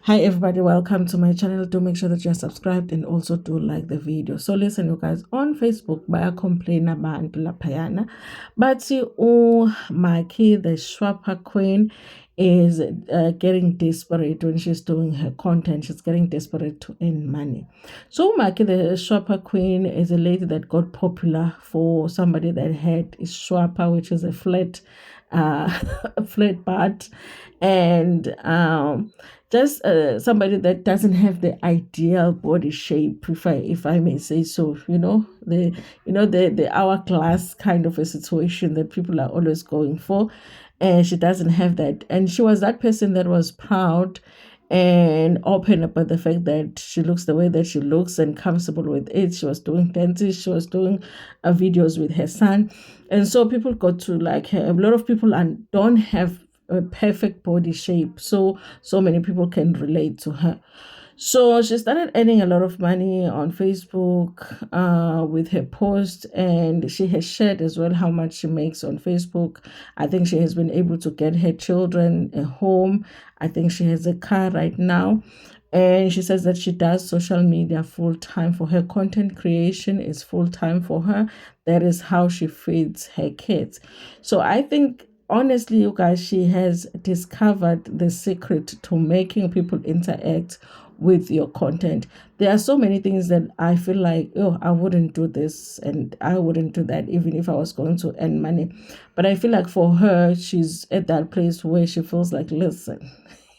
Hi everybody, welcome to my channel. Do make sure that you're subscribed and also do like the video. So listen, you guys, on Facebook complain abantu laphayana but Makhi, the Shwapha queen, is getting desperate when she's doing her content. She's getting desperate to earn money. So Makhi, the Shwapha queen, is a lady that got popular for somebody that had Shwapha, which is a flat a flat butt, and just somebody that doesn't have the ideal body shape, if I may say so. The hourglass kind of a situation that people are always going for, and she doesn't have that. And she was that person that was proud and open about the fact that she looks the way that she looks and comfortable with it. She was doing dances, she was doing videos with her son, and so people got to like her. A lot of people don't have a perfect body shape, so many people can relate to her. So she started earning a lot of money on Facebook with her post, and she has shared as well how much she makes on Facebook. I think she has been able to get her children a home. I think she has a car right now. And she says that she does social media full time. For her content creation is full time for her. That is how she feeds her kids. So I think, honestly, you guys, she has discovered the secret to making people interact with your content. There are so many things that I feel like, oh, I wouldn't do this and I wouldn't do that even if I was going to earn money. But I feel like for her, she's at that place where she feels like, listen,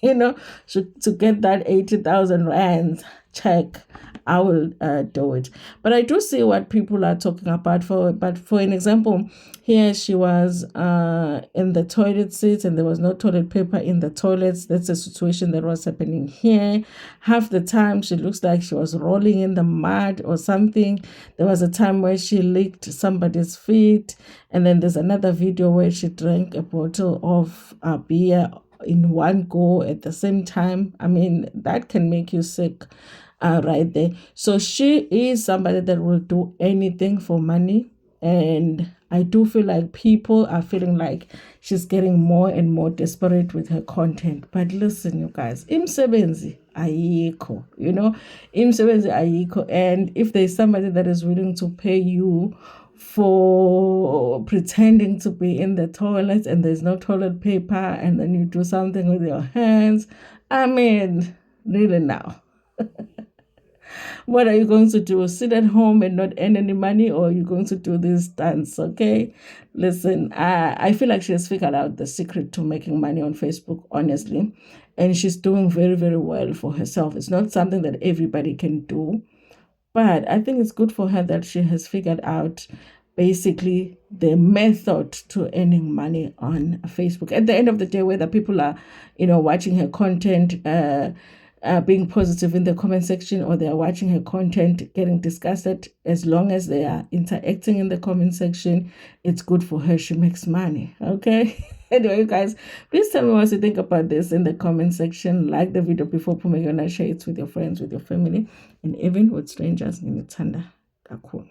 to get that 80,000 rands check, I will do it. But I do see what people are talking about. But for an example, here she was in the toilet seat and there was no toilet paper in the toilets. That's a situation that was happening here. Half the time she looks like she was rolling in the mud or something. There was a time where she licked somebody's feet, and then there's another video where she drank a bottle of beer in one go at the same time. I mean, that can make you sick right there. So she is somebody that will do anything for money. And I do feel like people are feeling like she's getting more and more desperate with her content. But listen, you guys, imsebenzi ayikho, imsebenzi ayikho. And if there's somebody that is willing to pay you for pretending to be in the toilet and there's no toilet paper and then you do something with your hands, I mean, really now. What are you going to do? Sit at home and not earn any money, or are you going to do this dance? Okay, listen, I feel like she has figured out the secret to making money on Facebook, honestly, and she's doing very, very well for herself. It's not something that everybody can do, but I think it's good for her that she has figured out basically the method to earning money on Facebook. At the end of the day, whether people are, watching her content, being positive in the comment section, or they are watching her content getting disgusted, as long as they are interacting in the comment section, it's good for her. She makes money. Okay. Anyway, you guys, please tell me what you think about this in the comment section. Like the video before Pumegona, share it with your friends, with your family, and even with strangers in the Tanda. Cool.